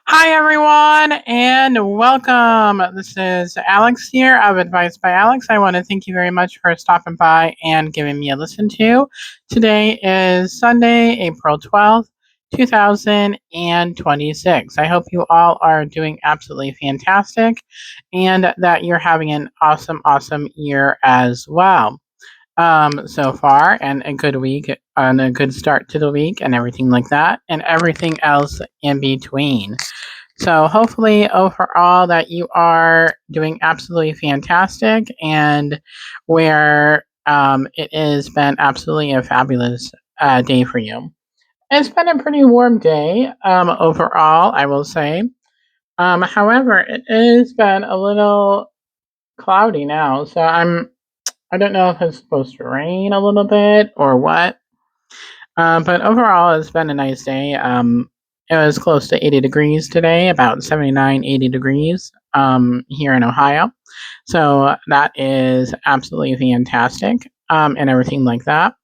Hi, everyone, and welcome. This is Alex here of Advice by Alex. I want to thank you very much for stopping by and giving me a listen to. Today is Sunday, April 12th, 2026. I hope you all are doing absolutely fantastic and that you're having an awesome year as well so far, and a good week and a good start to the week and everything like that and everything else in between. So hopefully overall that you are doing absolutely fantastic and where it has been absolutely a fabulous day for you. It's been a pretty warm day overall, I will say. However, it has been a little cloudy now, so I don't know if it's supposed to rain a little bit or what. But overall, it's been a nice day. It was close to 80 degrees today, about 79, 80 degrees here in Ohio. So that is absolutely fantastic and everything like that.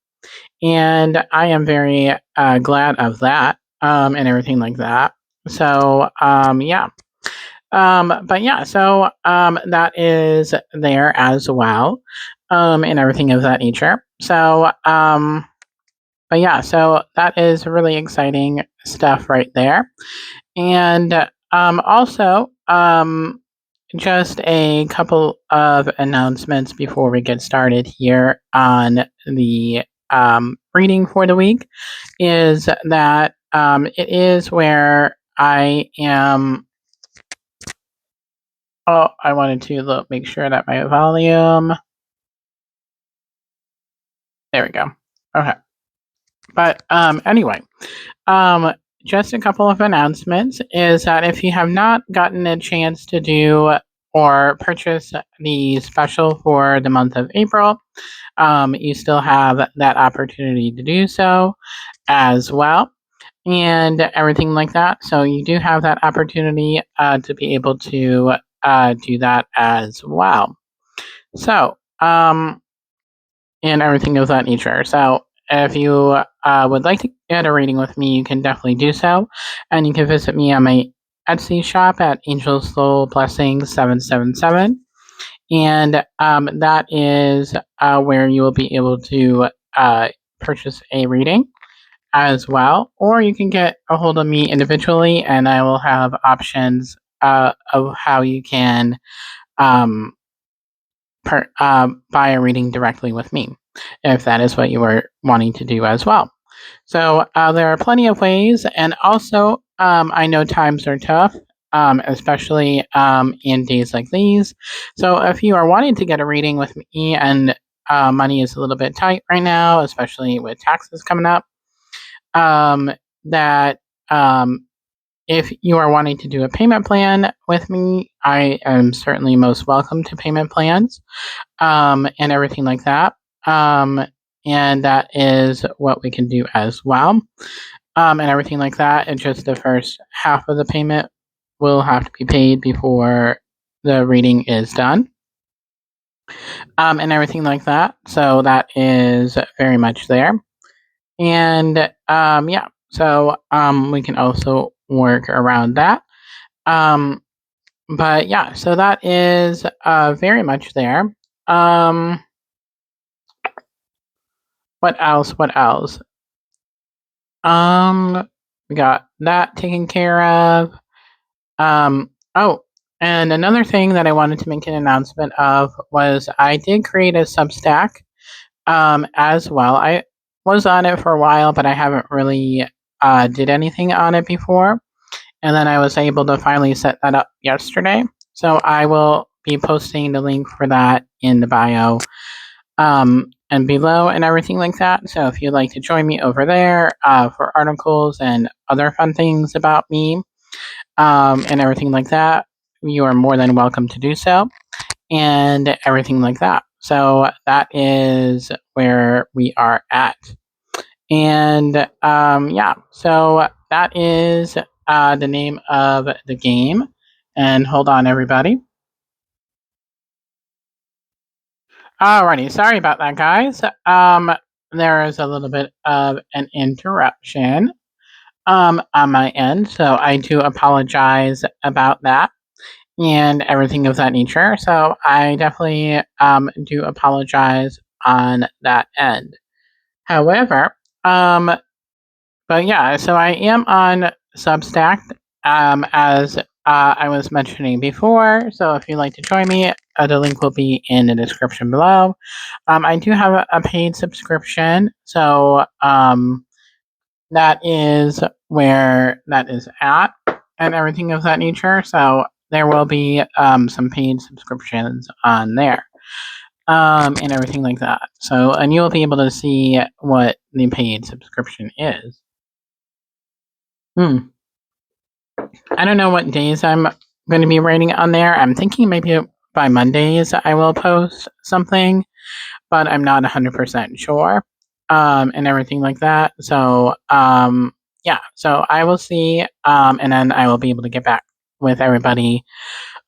And I am very glad of that and everything like that. So, yeah. But yeah, so that is there as well and everything of that nature. So, but yeah, so that is really exciting stuff right there. And also, just a couple of announcements before we get started here on the reading for the week is that it is where I am. Oh, I wanted to make sure that my volume. There we go. Okay. But anyway, Um, just a couple of announcements is that if you have not gotten a chance to do or purchase the special for the month of April, you still have that opportunity to do so as well and everything like that. So you do have that opportunity to be able to do that as well. So, and everything of that nature. So, if you would like to get a reading with me, you can definitely do so. And you can visit me on my Etsy shop at Angel Soul Blessings 777. And that is where you will be able to purchase a reading as well. Or you can get a hold of me individually, and I will have options of how you can um, buy a reading directly with me, if that is what you are wanting to do as well. So there are plenty of ways, and also I know times are tough, especially in days like these. So if you are wanting to get a reading with me and money is a little bit tight right now, especially with taxes coming up, um, that if you are wanting to do a payment plan with me, I am certainly most welcome to payment plans and everything like that. Um, and that is what we can do as well, and everything like that. And just the first half of the payment will have to be paid before the reading is done, and everything like that. So that is very much there. And yeah, so we can also work around that. Um, but yeah, so that is very much there. Um, what else? What else? We got that taken care of. Oh, and another thing that I wanted to make an announcement of was I did create a Substack as well. I was on it for a while, but I haven't really did anything on it before. And then I was able to finally set that up yesterday. So I will be posting the link for that in the bio and below and everything like that. So if you'd like to join me over there for articles and other fun things about me and everything like that, you are more than welcome to do so and everything like that. So that is where we are at. And yeah, so that is the name of the game. And hold on, everybody. Alrighty, sorry about that, guys. There is a little bit of an interruption. on my end. So I do apologize about that and everything of that nature. So I definitely do apologize on that end. However, but yeah, so I am on Substack, as I was mentioning before. So if you'd like to join me, the link will be in the description below. I do have a paid subscription, so that is where that is at, and everything of that nature. So there will be some paid subscriptions on there, and everything like that. So, and you'll be able to see what the paid subscription is. Hmm. I don't know what days I'm going to be writing on there. I'm thinking maybe by Mondays I will post something, but I'm not 100% sure, and everything like that. So, yeah, so I will see, and then I will be able to get back with everybody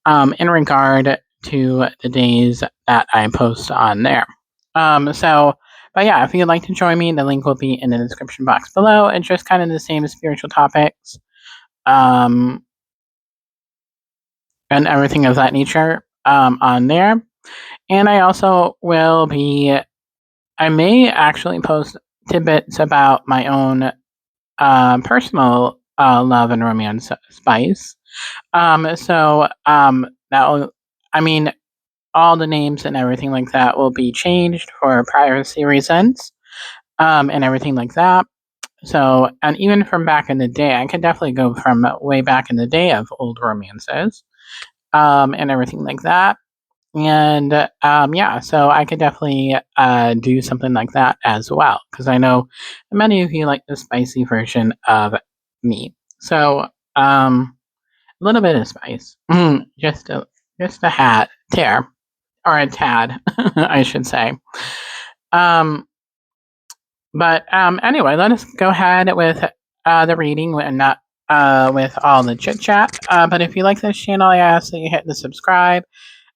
in regard to the days that I post on there. So, but yeah, if you'd like to join me, the link will be in the description box below. It's just kind of the same spiritual topics. Um, and everything of that nature on there. And I also will be, I may actually post tidbits about my own personal love and romance spice. That'll, I mean, all the names and everything like that will be changed for privacy reasons, and everything like that. So, and even from back in the day, I could definitely go from way back in the day of old romances, and everything like that. And yeah, so I could definitely do something like that as well, because I know many of you like the spicy version of me. So a little bit of spice, just a hat tear or a tad, I should say. Um, but anyway, let us go ahead with the reading and not with all the chit chat. But if you like this channel, I ask that you hit the subscribe,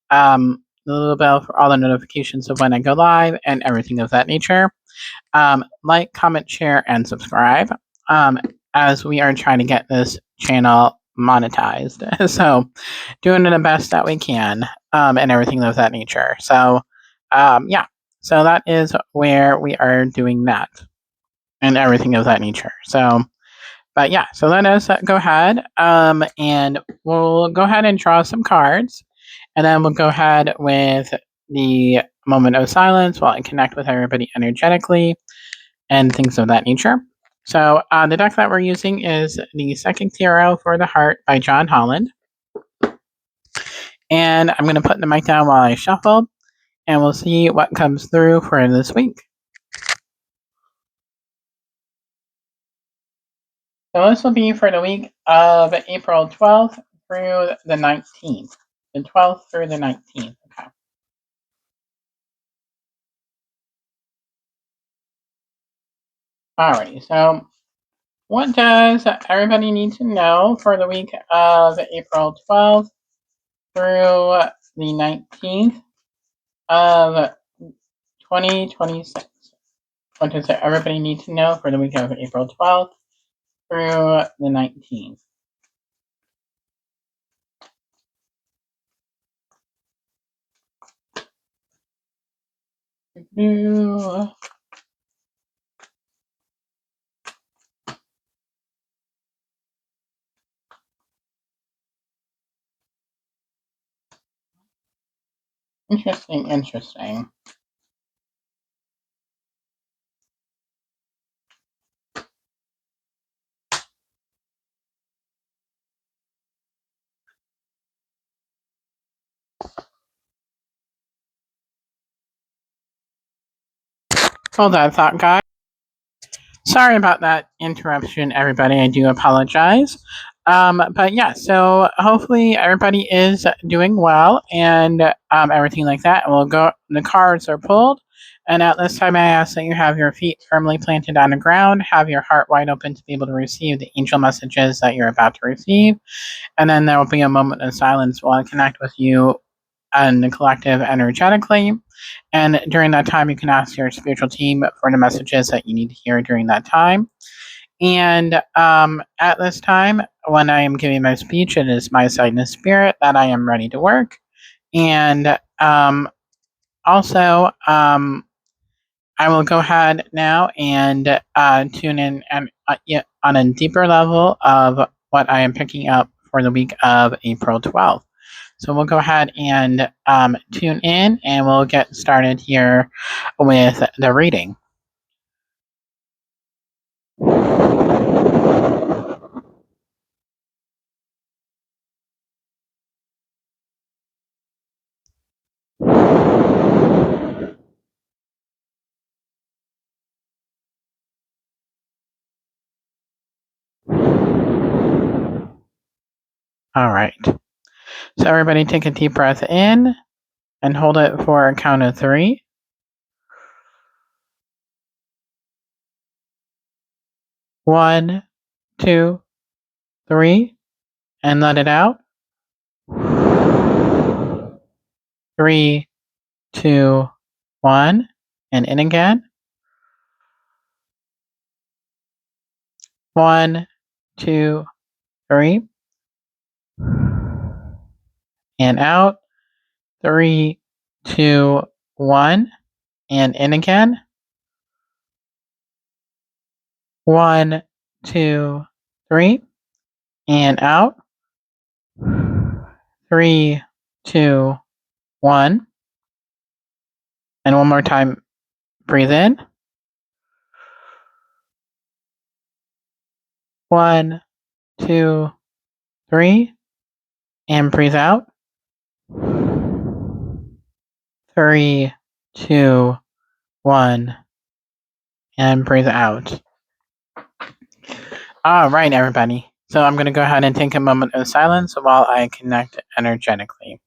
the little bell for all the notifications of when I go live and everything of that nature. Like, comment, share, and subscribe, as we are trying to get this channel monetized. So, doing the best that we can, and everything of that nature. So, yeah. So that is where we are doing that and everything of that nature. So, but yeah, so let us go ahead, and we'll go ahead and draw some cards, and then we'll go ahead with the moment of silence while I connect with everybody energetically and things of that nature. So the deck that we're using is the Second Tarot for the Heart by John Holland. And I'm going to put the mic down while I shuffle, and we'll see what comes through for this week. So this will be for the week of April 12th through the 19th. The 12th through the 19th. Okay. Alrighty, so what does everybody need to know for the week of April 12th through the 19th of 2026? What does everybody need to know for the week of April 12th through the 19th? Interesting. Hold on, thought guy. Sorry about that interruption, everybody. I do apologize. But yeah, so hopefully everybody is doing well and everything like that. We'll go. The cards are pulled, and at this time, I ask that you have your feet firmly planted on the ground, have your heart wide open to be able to receive the angel messages that you're about to receive, and then there will be a moment of silence while I connect with you and the collective energetically. And during that time, you can ask your spiritual team for the messages that you need to hear during that time. And at this time, when I am giving my speech, it is my sign of spirit that I am ready to work. And also, I will go ahead now and tune in and yeah, on a deeper level of what I am picking up for the week of April 12th. So we'll go ahead and tune in and we'll get started here with the reading. All right. So everybody take a deep breath in and hold it for a count of 3. 1, 2, 3, and let it out. 3, 2, 1, and in again. 1, 2, 3, and out. 3, 2, 1, and in again. 1, 2, 3, and out. 3, 2, 1, and one more time. Breathe in. 1, 2, 3, and breathe out. 3, 2, 1, and breathe out. All right, everybody. So I'm going to go ahead and take a moment of silence while I connect energetically.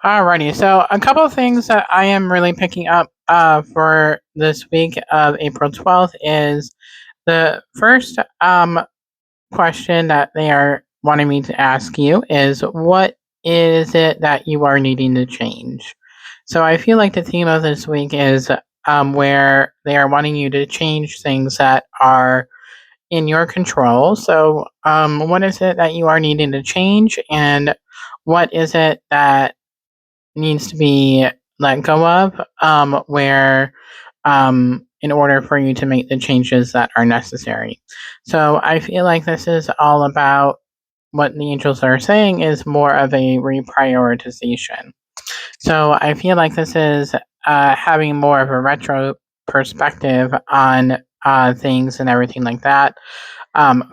Alrighty, so a couple of things that I am really picking up for this week of April 12th is the first question that they are wanting me to ask you is what is it that you are needing to change? So I feel like the theme of this week is where they are wanting you to change things that are in your control. So what is it that you are needing to change, and what is it that needs to be let go of, where in order for you to make the changes that are necessary. So I feel like this is all about what the angels are saying is more of a reprioritization. So I feel like this is having more of a retro perspective on things and everything like that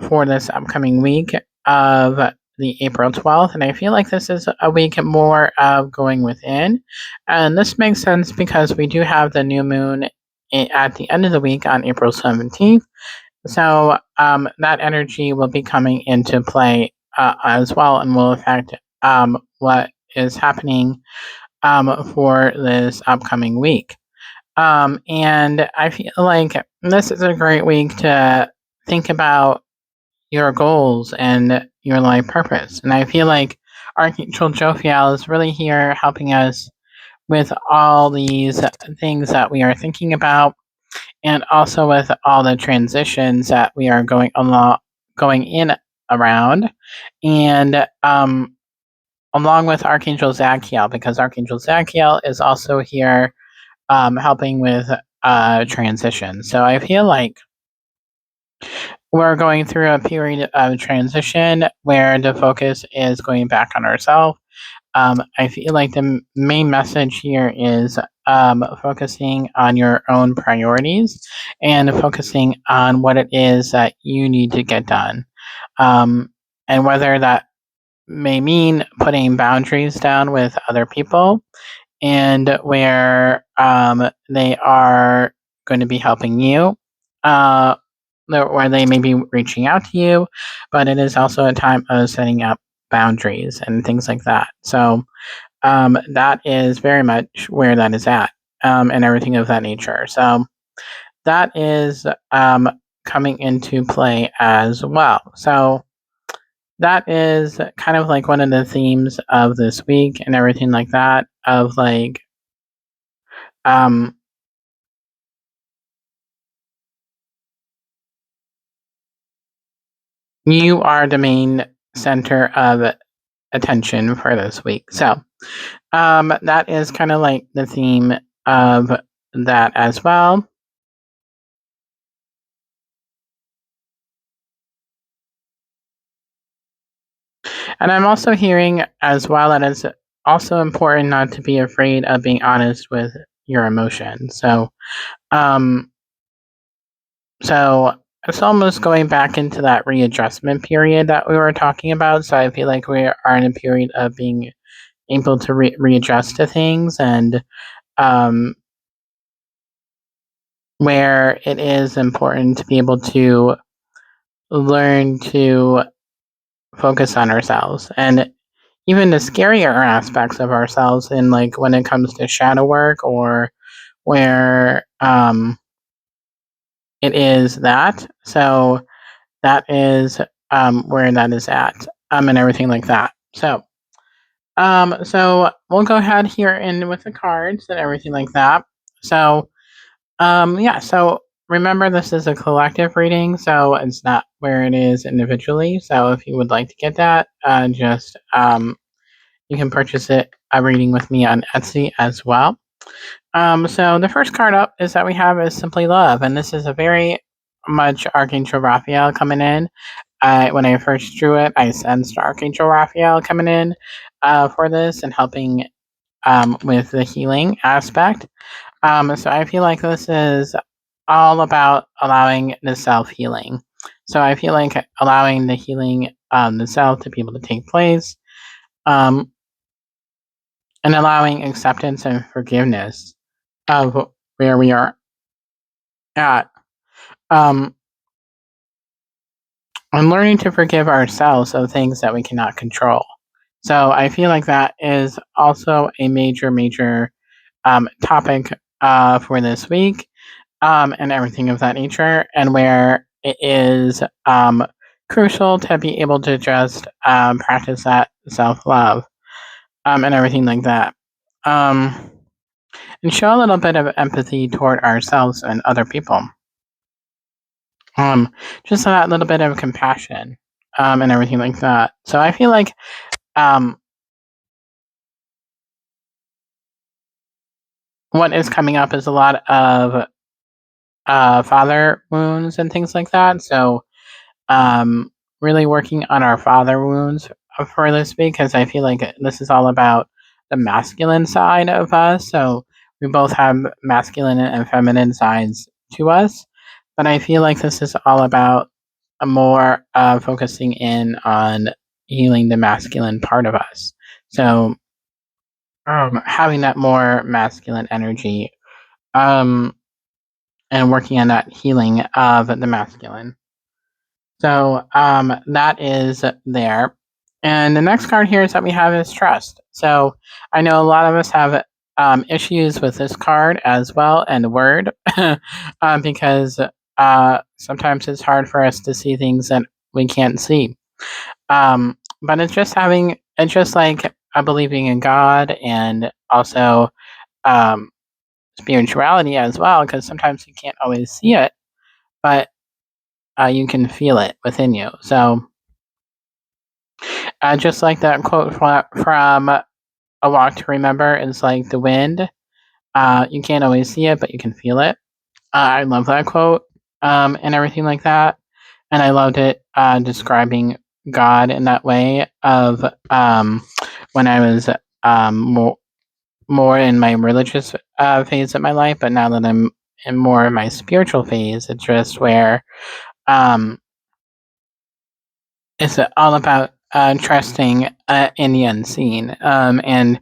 for this upcoming week of the April 12th. And I feel like this is a week more of going within. And this makes sense because we do have the new moon at the end of the week on April 17th. So that energy will be coming into play as well and will affect what is happening for this upcoming week. And I feel like this is a great week to think about your goals and your life purpose. And I feel like Archangel Jophiel is really here helping us with all these things that we are thinking about, and also with all the transitions that we are going in around, and along with Archangel Zachiel, because Archangel Zachiel is also here helping with transition. So I feel like we're going through a period of transition where the focus is going back on ourselves. I feel like the main message here is focusing on your own priorities and focusing on what it is that you need to get done. And whether that may mean putting boundaries down with other people and where they are going to be helping you, where they may be reaching out to you, but it is also a time of setting up boundaries and things like that. So that is very much where that is at, and everything of that nature. So that is coming into play as well. So that is kind of like one of the themes of this week and everything like that, of like um you are the main center of attention for this week. So that is kind of like the theme of that as well. And I'm also hearing as well that it's also important not to be afraid of being honest with your emotions. Um, so it's almost going back into that readjustment period that we were talking about. So I feel like we are in a period of being able to readjust to things, and um, where it is important to be able to learn to focus on ourselves and even the scarier aspects of ourselves, in like when it comes to shadow work, or where it is that. So that is where that is at, and everything like that. So we'll go ahead here and with the cards and everything like that. So yeah, so remember, this is a collective reading, so it's not where it is individually. So if you would like to get that, just you can purchase it a reading with me on Etsy as well. So the first card up is that we have is Simply Love, and this is a very much Archangel Raphael coming in. When I first drew it, I sensed Archangel Raphael coming in for this and helping with the healing aspect. So I feel like this is all about allowing the self healing. So I feel like allowing the healing, the self, to be able to take place, um, and allowing acceptance and forgiveness of where we are at. Um, and learning to forgive ourselves of things that we cannot control. So I feel like that is also a major, major topic for this week, and everything of that nature, and where it is crucial to be able to just practice that self love, and everything like that. Um, and show a little bit of empathy toward ourselves and other people. Um, just that little bit of compassion, and everything like that. So I feel like um, what is coming up is a lot of father wounds and things like that. So um, really working on our father wounds for this week, because I feel like this is all about the masculine side of us. So we both have masculine and feminine sides to us, but I feel like this is all about a more focusing in on healing the masculine part of us. So having that more masculine energy, um, and working on that healing of the masculine. So that is there. And the next card here is that we have is trust. So I know a lot of us have issues with this card as well, and the word, because sometimes it's hard for us to see things that we can't see. But it's just like believing in God, and also um, spirituality as well, because sometimes you can't always see it, but you can feel it within you. So just like that quote from A Walk to Remember, is like the wind. You can't always see it, but you can feel it. I love that quote, and everything like that. And I loved it describing God in that way of when I was more in my religious phase of my life, but now that I'm in more in my spiritual phase, it's just where um, it's all about trusting in the unseen, and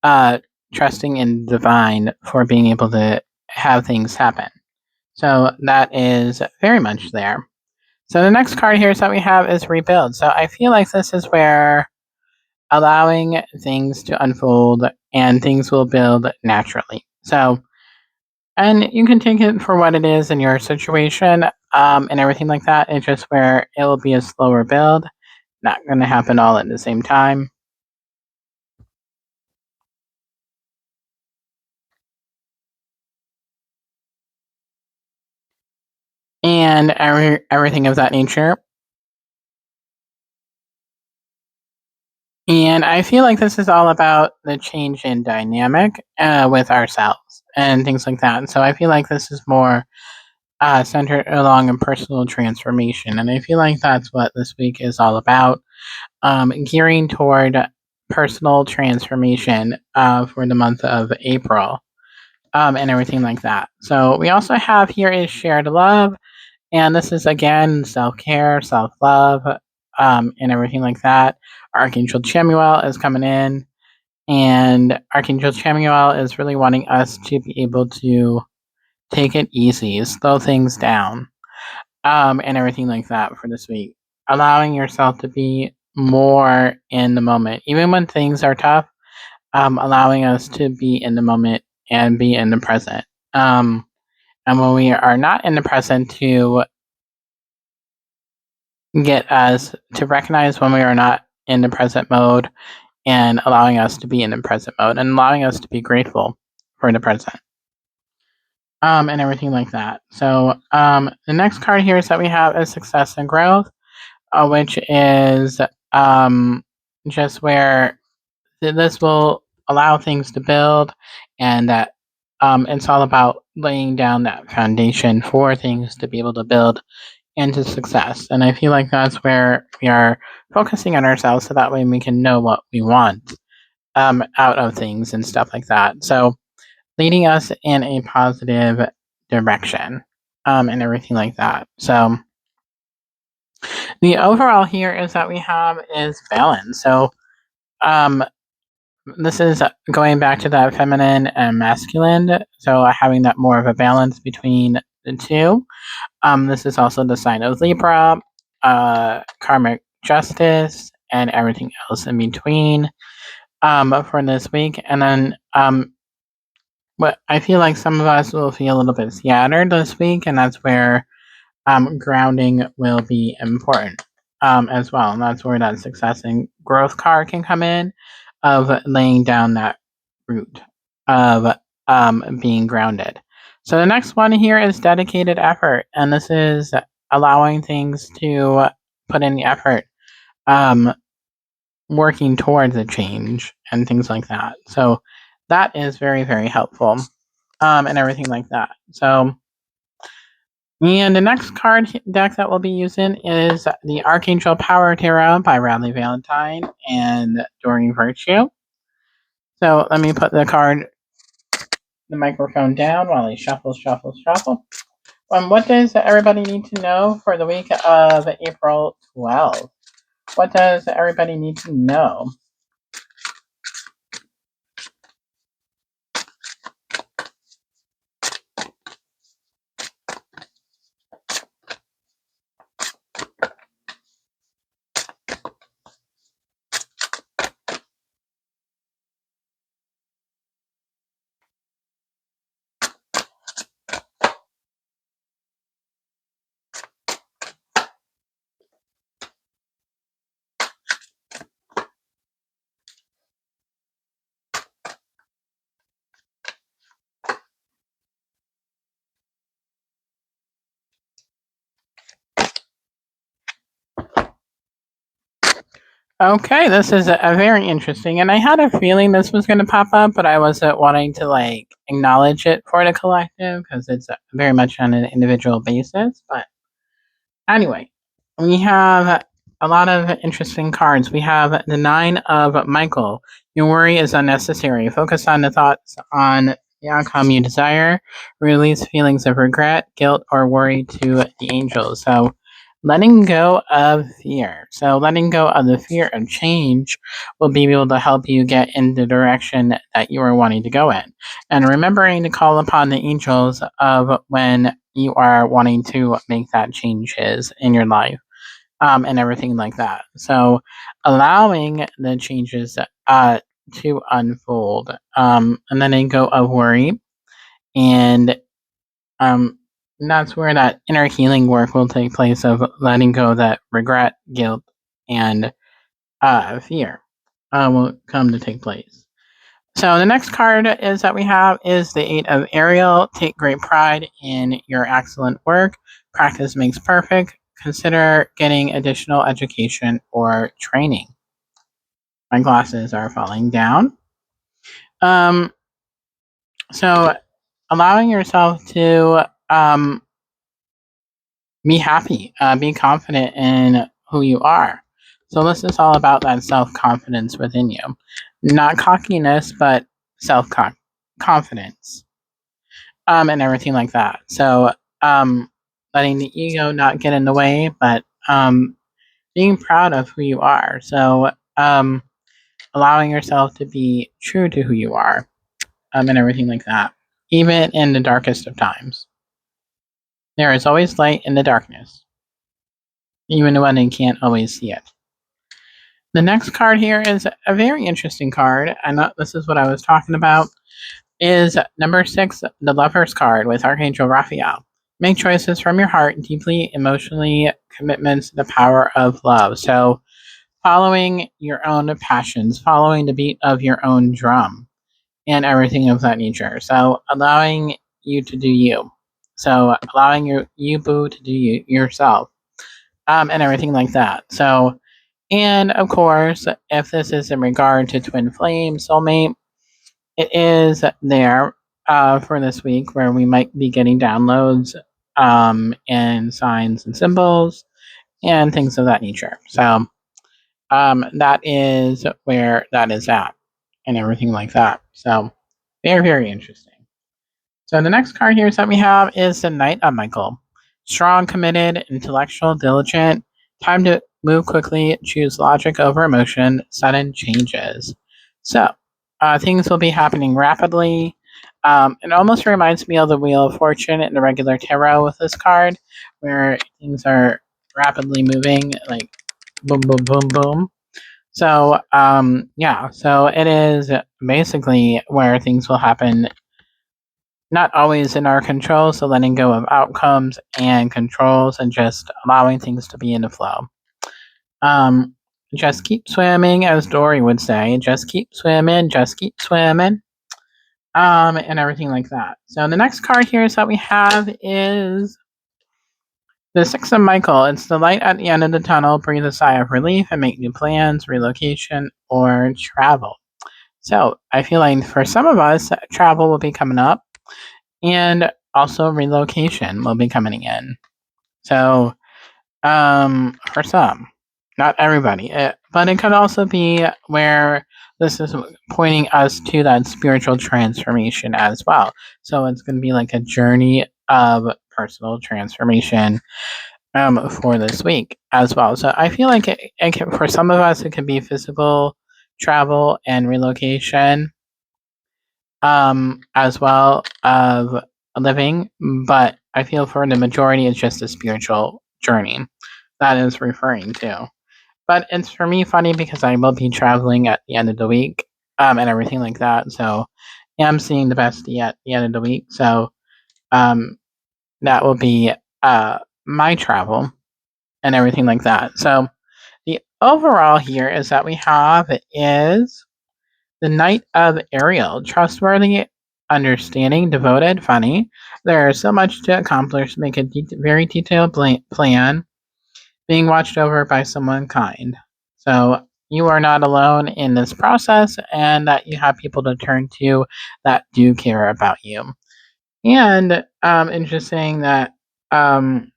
uh, trusting in divine for being able to have things happen. So that is very much there. So the next card here that we have is rebuild. So I feel like this is where allowing things to unfold and things will build naturally. So, and you can take it for what it is in your situation and everything like that. It's just where it will be a slower build, not going to happen all at the same time. And everything of that nature. And I feel like this is all about the change in dynamic with ourselves and things like that. And so I feel like this is more centered along a personal transformation. And I feel like that's what this week is all about, gearing toward personal transformation for the month of April and everything like that. So we also have here is shared love. And this is again self care, self love, and everything like that. Archangel Chamuel is coming in, and Archangel Chamuel is really wanting us to be able to take it easy, slow things down, and everything like that for this week. Allowing yourself to be more in the moment, even when things are tough. Allowing us to be in the moment and be in the present. And when we are not in the present, to get us to recognize when we are not in the present mode and allowing us to be in the present mode and allowing us to be grateful for the present and everything like that. So the next card here is that we have is success and growth, which is just where this will allow things to build, and that it's all about laying down that foundation for things to be able to build into success. And I feel like that's where we are focusing on ourselves so that way we can know what we want out of things and stuff like that. So leading us in a positive direction and everything like that. So the overall here is that we have is balance. So um, this is going back to that feminine and masculine. So having that more of a balance between the two. This is also the sign of Libra, karmic justice, and everything else in between for this week. And then what I feel like some of us will feel a little bit scattered this week, and that's where grounding will be important as well. And that's where that success and growth card can come in, of laying down that root of being grounded. So the next one here is dedicated effort, and this is allowing things to put in the effort, um, working towards a change and things like that. So that is very, very helpful and everything like that. So, and the next card deck that we'll be using is the Archangel Power Tarot by Radley Valentine and Doreen Virtue. So let me put the microphone down while I shuffle, shuffle, shuffle. What does everybody need to know for the week of April 12th? What does everybody need to know? Okay, this is a very interesting, and I had a feeling this was going to pop up, but I wasn't wanting to like acknowledge it for the collective because it's very much on an individual basis. But anyway, we have a lot of interesting cards. We have the Nine of Michael. Your worry is unnecessary. Focus on the thoughts on the outcome you desire. Release feelings of regret, guilt, or worry to the angels. So letting go of fear. So, letting go of the fear of change will be able to help you get in the direction that you are wanting to go in. And remembering to call upon the angels of when you are wanting to make that changes in your life, and everything like that. So, allowing the changes to unfold, and letting go of worry, and um, that's where that inner healing work will take place of letting go of that regret, guilt, and fear will come to take place. So the next card is that we have is the Eight of Ariel. Take great pride in your excellent work. Practice makes perfect. Consider getting additional education or training. My glasses are falling down. Um, so allowing yourself to be happy, be confident in who you are. So this is all about that self confidence within you, not cockiness, but self confidence, and everything like that. So um, letting the ego not get in the way, but being proud of who you are. So allowing yourself to be true to who you are, and everything like that, even in the darkest of times. There is always light in the darkness, even when you can't always see it. The next card here is a very interesting card, and this is what I was talking about, is number 6, the Lover's card with Archangel Raphael. Make choices from your heart, deeply emotionally commitments to the power of love. So following your own passions, following the beat of your own drum, and everything of that nature. So allowing you to do you. So allowing you boo to do you yourself, and everything like that. So, and of course, if this is in regard to twin flame soulmate, it is there for this week where we might be getting downloads, and signs and symbols and things of that nature. So that is where that is at and everything like that. So very, very interesting. So the next card here that we have is the Knight of Michael. Strong, committed, intellectual, diligent. Time to move quickly, choose logic over emotion, sudden changes. So things will be happening rapidly. It almost reminds me of the Wheel of Fortune in the regular tarot with this card, where things are rapidly moving, like boom, boom, boom, boom. So yeah, so it is basically where things will happen, not always in our control, so letting go of outcomes and controls and just allowing things to be in the flow. Um, just keep swimming, as Dory would say. Just keep swimming, just keep swimming, and everything like that. So the next card here is that we have is the Six of Michael. It's the light at the end of the tunnel. Breathe a sigh of relief and make new plans, relocation, or travel. So I feel like for some of us, travel will be coming up, and also relocation will be coming in. So for some, not everybody, but it could also be where this is pointing us to that spiritual transformation as well. So it's going to be like a journey of personal transformation for this week as well. So I feel like for some of us, it could be physical travel and relocation, as well of living, but I feel for the majority it's just a spiritual journey that is referring to. But it's for me funny because I will be traveling at the end of the week, and everything like that. So yeah, I'm seeing the bestie at the end of the week. So um, that will be my travel and everything like that. So the overall here is that we have is the Knight of Ariel. Trustworthy, understanding, devoted, funny. There is so much to accomplish. Make a very detailed plan. Being watched over by someone kind. So you are not alone in this process, and that you have people to turn to that do care about you. And interesting that um,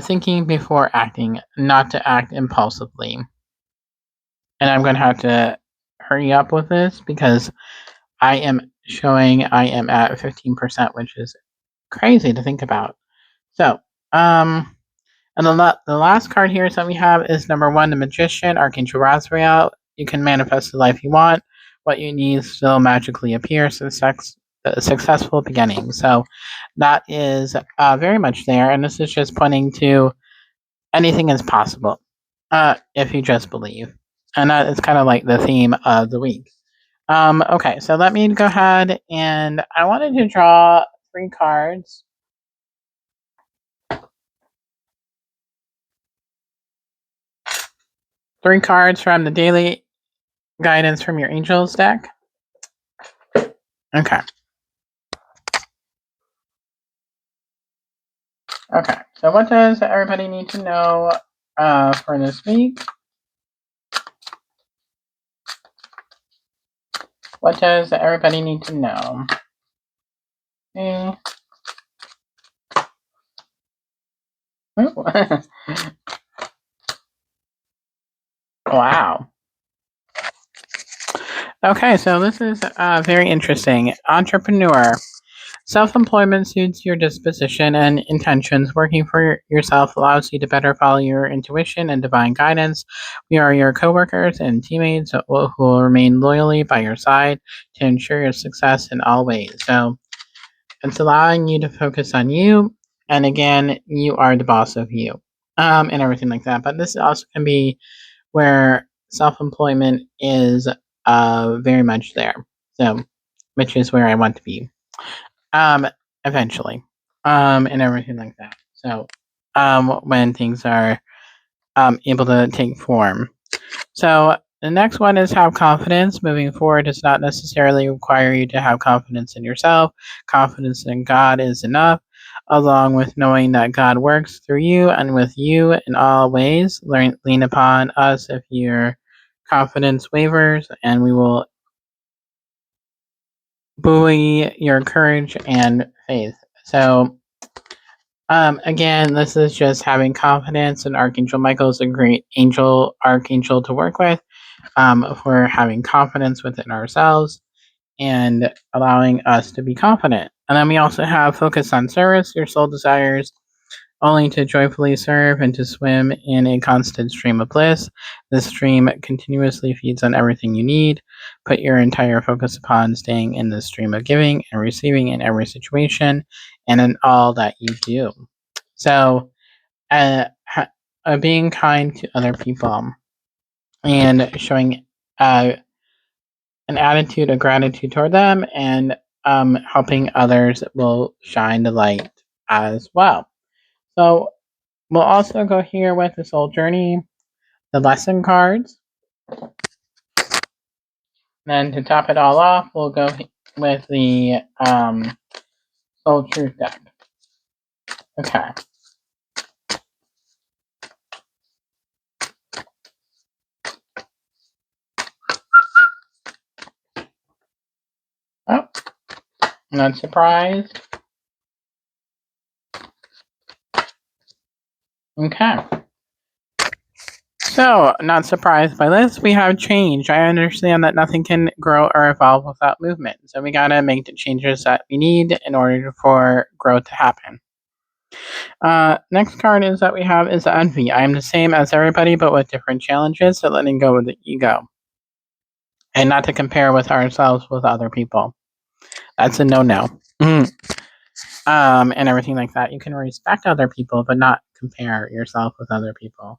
thinking before acting, not to act impulsively. And I'm going to have to hurry up with this because I am showing I am at 15%, which is crazy to think about. So And the last card here that we have is number 1, the Magician, Archangel Razrael. You can manifest the life you want. What you need still magically appears. A successful beginning. So that is very much there. And this is just pointing to anything is possible if you just believe. And that is kind of like the theme of the week. Okay, so let me go ahead and I wanted to draw 3 cards. 3 cards from the daily guidance from your angels deck. Okay. Okay. So what does everybody need to know for this week? What does everybody need to know? Okay. Wow. Okay, so this is very interesting. Entrepreneur. Self-employment suits your disposition and intentions. Working for yourself allows you to better follow your intuition and divine guidance. We are your coworkers and teammates who will remain loyally by your side to ensure your success in all ways. So it's allowing you to focus on you, and again, you are the boss of you, and everything like that. But this also can be where self-employment is very much there. So, which is where I want to be um, eventually, and everything like that. So, when things are able to take form. So the next one is have confidence. Moving forward does not necessarily require you to have confidence in yourself. Confidence in God is enough, along with knowing that God works through you and with you in all ways. Lean upon us if your confidence wavers, and we will buoy your courage and faith. So, again, this is just having confidence, and Archangel Michael is a great archangel to work with. For having confidence within ourselves and allowing us to be confident. And then we also have focus on service. Your soul desires only to joyfully serve and to swim in a constant stream of bliss. This stream continuously feeds on everything you need. Put your entire focus upon staying in the stream of giving and receiving in every situation and in all that you do. So, being kind to other people and showing uh, an attitude of gratitude toward them, and helping others will shine the light as well. So we'll also go here with the soul journey, the lesson cards. Then to top it all off, we'll go with the soul truth deck. Okay. Oh, not surprised. Okay. So, not surprised by this, we have change. I understand that nothing can grow or evolve without movement. So, we gotta make the changes that we need in order for growth to happen. Next card is that we have is envy. I am the same as everybody, but with different challenges. So, letting go of the ego and not to compare with ourselves with other people. That's a no-no. And everything like that. You can respect other people, but not compare yourself with other people.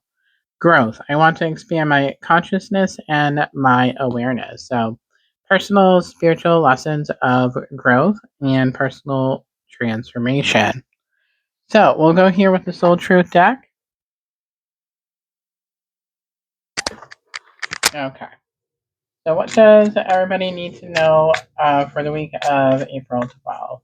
Growth. I want to expand my consciousness and my awareness. So, personal spiritual lessons of growth and personal transformation. So, we'll go here with the Soul Truth deck. Okay. So, what does everybody need to know for the week of April 12th?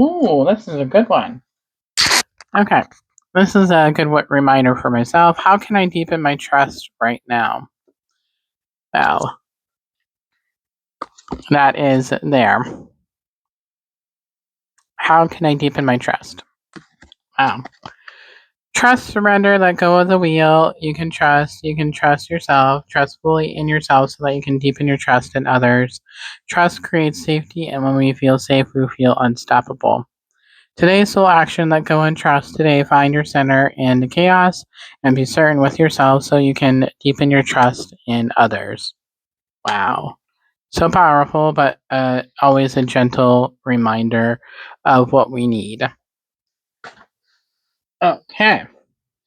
Ooh, this is a good one. Okay. This is a good reminder for myself. How can I deepen my trust right now? Well, that is there. How can I deepen my trust? Wow. Trust, surrender, let go of the wheel. You can trust yourself, trust fully in yourself so that you can deepen your trust in others. Trust creates safety, and when we feel safe, we feel unstoppable. Today's soul action, let go and trust. Today, find your center in the chaos and be certain with yourself so you can deepen your trust in others. Wow. So powerful, but always a gentle reminder of what we need. Okay.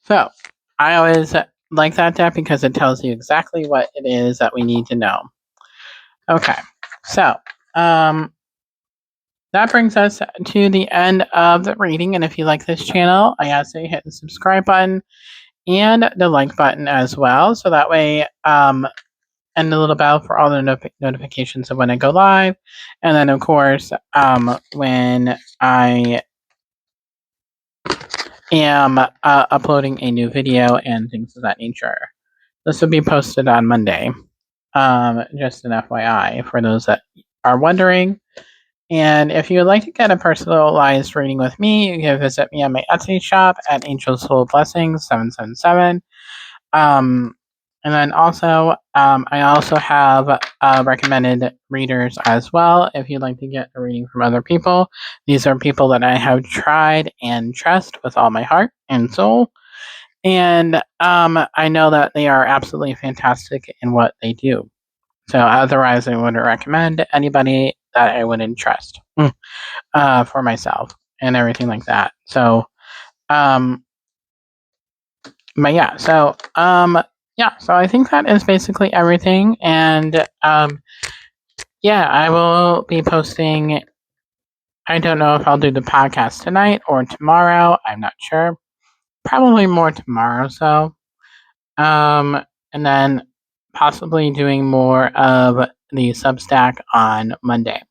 So I always like that deck because it tells you exactly what it is that we need to know. Okay. So that brings us to the end of the reading. And if you like this channel, I ask that you hit the subscribe button and the like button as well. So that way, and the little bell for all the notifications of when I go live. And then, of course, when I am uploading a new video and things of that nature. This will be posted on Monday. Just an FYI for those that are wondering. And if you would like to get a personalized reading with me, you can visit me on my Etsy shop at Angel Soul Blessings 777. Um, and then also, I also have recommended readers as well. If you'd like to get a reading from other people, these are people that I have tried and trust with all my heart and soul. And I know that they are absolutely fantastic in what they do. So otherwise, I wouldn't recommend anybody that I wouldn't trust for myself and everything like that. So, um, but yeah, so I think that is basically everything. And yeah, I will be posting. I don't know if I'll do the podcast tonight or tomorrow. I'm not sure. Probably more tomorrow. So, and then possibly doing more of the Substack on Monday.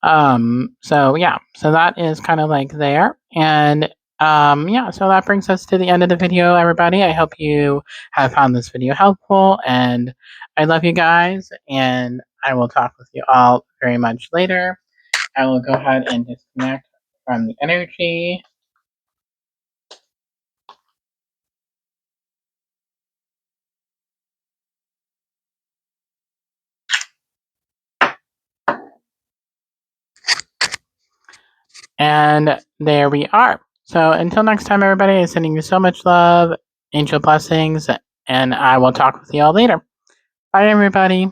So yeah, so that is kind of like there. And yeah, so that brings us to the end of the video, everybody. I hope you have found this video helpful, and I love you guys, and I will talk with you all very much later. I will go ahead and disconnect from the energy. And there we are. So until next time, everybody, I'm sending you so much love, angel blessings, and I will talk with you all later. Bye, everybody.